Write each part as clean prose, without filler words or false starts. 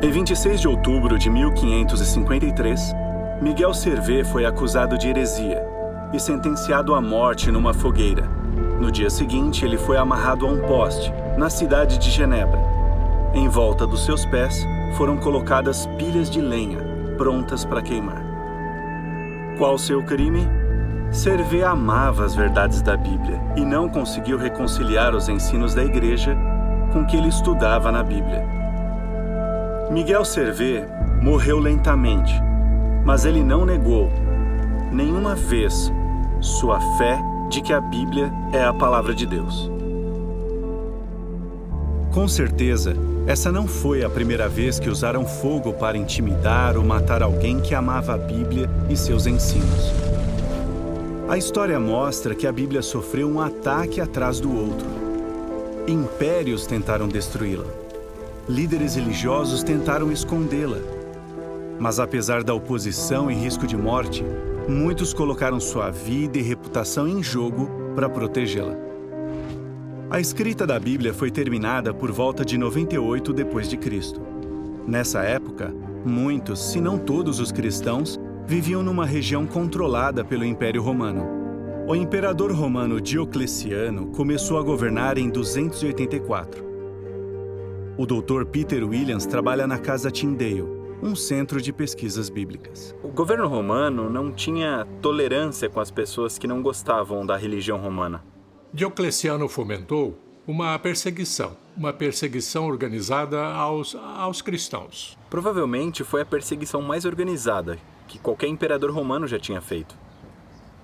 Em 26 de outubro de 1553, Miguel Servet foi acusado de heresia e sentenciado à morte numa fogueira. No dia seguinte, ele foi amarrado a um poste, na cidade de Genebra. Em volta dos seus pés foram colocadas pilhas de lenha, prontas para queimar. Qual seu crime? Servet amava as verdades da Bíblia e não conseguiu reconciliar os ensinos da Igreja com o que ele estudava na Bíblia. Miguel Servet morreu lentamente, mas ele não negou, nenhuma vez, sua fé de que a Bíblia é a palavra de Deus. Com certeza, essa não foi a primeira vez que usaram fogo para intimidar ou matar alguém que amava a Bíblia e seus ensinos. A história mostra que a Bíblia sofreu um ataque atrás do outro. Impérios tentaram destruí-la. Líderes religiosos tentaram escondê-la. Mas apesar da oposição e risco de morte, muitos colocaram sua vida e reputação em jogo para protegê-la. A escrita da Bíblia foi terminada por volta de 98 d.C. Nessa época, muitos, se não todos os cristãos, viviam numa região controlada pelo Império Romano. O imperador romano Diocleciano começou a governar em 284. O Dr. Peter Williams trabalha na Casa Tyndale, um centro de pesquisas bíblicas. O governo romano não tinha tolerância com as pessoas que não gostavam da religião romana. Diocleciano fomentou uma perseguição organizada aos cristãos. Provavelmente foi a perseguição mais organizada que qualquer imperador romano já tinha feito.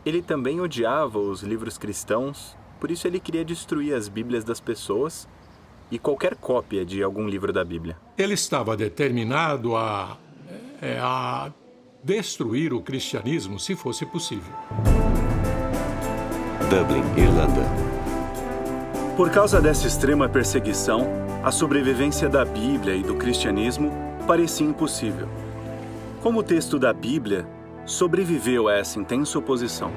Ele também odiava os livros cristãos, por isso ele queria destruir as Bíblias das pessoas e qualquer cópia de algum livro da Bíblia. Ele estava determinado a destruir o cristianismo se fosse possível. Dublin, Irlanda. Por causa dessa extrema perseguição, a sobrevivência da Bíblia e do cristianismo parecia impossível. Como o texto da Bíblia sobreviveu a essa intensa oposição?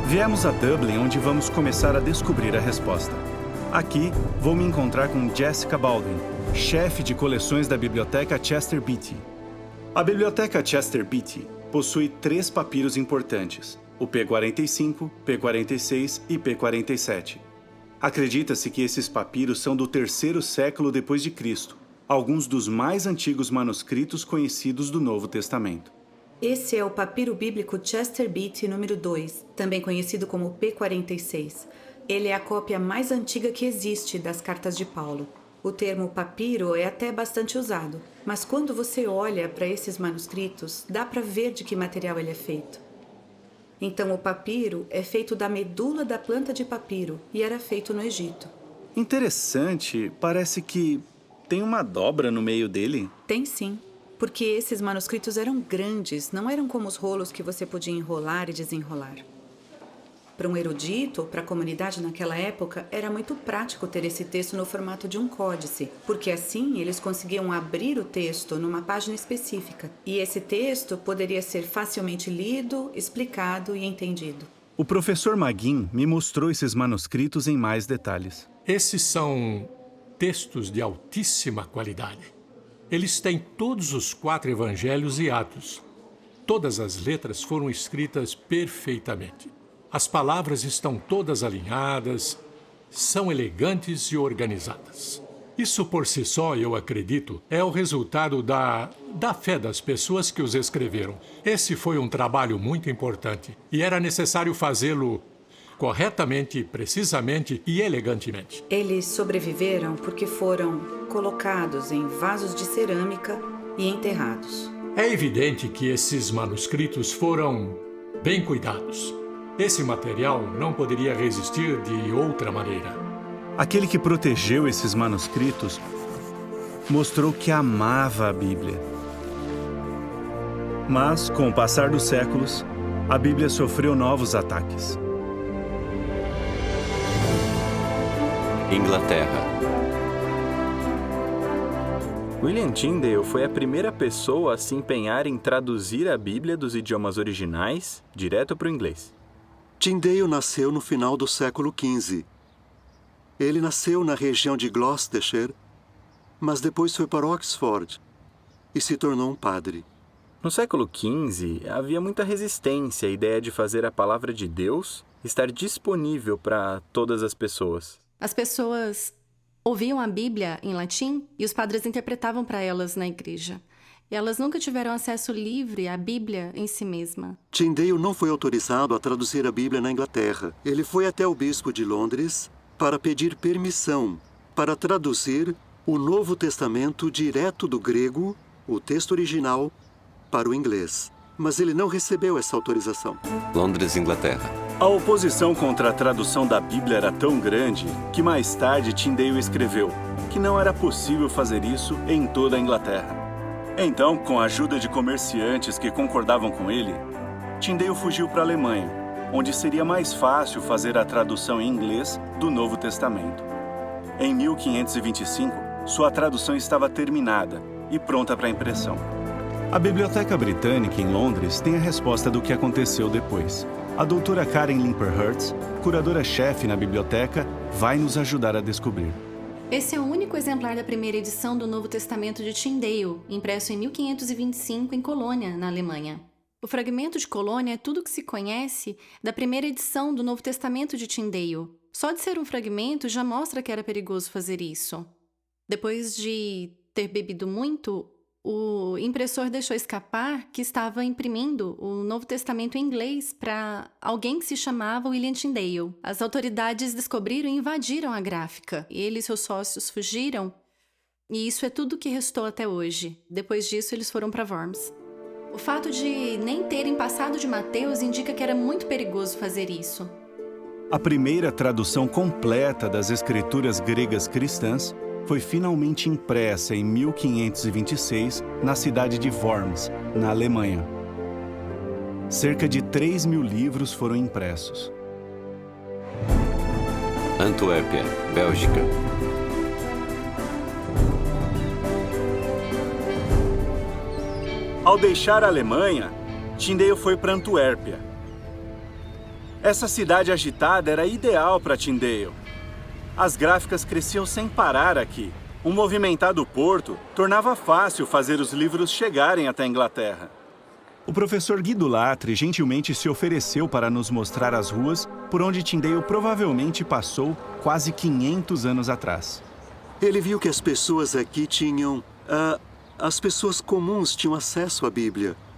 Viemos a Dublin, onde vamos começar a descobrir a resposta. Aqui, vou me encontrar com Jessica Baldwin, chefe de coleções da Biblioteca Chester Beatty. A Biblioteca Chester Beatty possui 3 papiros importantes, o P45, P46 e P47. Acredita-se que esses papiros são do 3º século depois de Cristo, alguns dos mais antigos manuscritos conhecidos do Novo Testamento. Esse é o papiro bíblico Chester Beatty número 2, também conhecido como P46. Ele é a cópia mais antiga que existe das cartas de Paulo. O termo papiro é até bastante usado, mas quando você olha para esses manuscritos, dá para ver de que material ele é feito. Então, o papiro é feito da medula da planta de papiro e era feito no Egito. Interessante, parece que tem uma dobra no meio dele. Tem sim, porque esses manuscritos eram grandes, não eram como os rolos que você podia enrolar e desenrolar. Para um erudito, para a comunidade naquela época, era muito prático ter esse texto no formato de um códice, porque assim eles conseguiam abrir o texto numa página específica, e esse texto poderia ser facilmente lido, explicado e entendido. O professor Magin me mostrou esses manuscritos em mais detalhes. Esses são textos de altíssima qualidade. Eles têm todos os 4 evangelhos e Atos. Todas as letras foram escritas perfeitamente. As palavras estão todas alinhadas, são elegantes e organizadas. Isso por si só, eu acredito, é o resultado da fé das pessoas que os escreveram. Esse foi um trabalho muito importante e era necessário fazê-lo corretamente, precisamente e elegantemente. Eles sobreviveram porque foram colocados em vasos de cerâmica e enterrados. É evidente que esses manuscritos foram bem cuidados. Esse material não poderia resistir de outra maneira. Aquele que protegeu esses manuscritos mostrou que amava a Bíblia. Mas, com o passar dos séculos, a Bíblia sofreu novos ataques. Inglaterra. William Tyndale foi a primeira pessoa a se empenhar em traduzir a Bíblia dos idiomas originais direto para o inglês. Tyndale nasceu no final do século XV. Ele nasceu na região de Gloucestershire, mas depois foi para Oxford. e se tornou um padre. No século XV, havia muita resistência à ideia de fazer a palavra de Deus estar disponível para todas as pessoas. As pessoas ouviam a Bíblia em latim e os padres interpretavam para elas na igreja. Elas nunca tiveram acesso livre à Bíblia em si mesma. Tyndale não foi autorizado a traduzir a Bíblia na Inglaterra. Ele foi até o bispo de Londres para pedir permissão para traduzir o Novo Testamento direto do grego, o texto original, para o inglês. Mas ele não recebeu essa autorização. Londres, Inglaterra. A oposição contra a tradução da Bíblia era tão grande que mais tarde Tyndale escreveu que não era possível fazer isso em toda a Inglaterra. Então, com a ajuda de comerciantes que concordavam com ele, Tyndale fugiu para a Alemanha, onde seria mais fácil fazer a tradução em inglês do Novo Testamento. Em 1525, sua tradução estava terminada e pronta para impressão. A Biblioteca Britânica em Londres tem a resposta do que aconteceu depois. A doutora Karen Limper-Hertz, curadora-chefe na biblioteca, vai nos ajudar a descobrir. Esse é o único exemplar da primeira edição do Novo Testamento de Tyndale, impresso em 1525 em Colônia, na Alemanha. O fragmento de Colônia é tudo que se conhece da primeira edição do Novo Testamento de Tyndale. Só de ser um fragmento já mostra que era perigoso fazer isso. Depois de ter bebido muito, o impressor deixou escapar que estava imprimindo o Novo Testamento em inglês para alguém que se chamava William Tyndale. As autoridades descobriram e invadiram a gráfica. Ele e seus sócios fugiram, e isso é tudo que restou até hoje. Depois disso, eles foram para Worms. O fato de nem terem passado de Mateus indica que era muito perigoso fazer isso. A primeira tradução completa das escrituras gregas cristãs foi finalmente impressa em 1526 na cidade de Worms, na Alemanha. Cerca de 3.000 livros foram impressos. Antuérpia, Bélgica. Ao deixar a Alemanha, Tyndale foi para Antuérpia. Essa cidade agitada era ideal para Tyndale. As gráficas cresciam sem parar aqui. Um movimentado porto tornava fácil fazer os livros chegarem até a Inglaterra. O professor Guido Latre gentilmente se ofereceu para nos mostrar as ruas por onde Tyndale provavelmente passou quase 500 anos atrás. Ele viu que as pessoas aqui tinham... as pessoas comuns tinham acesso à Bíblia.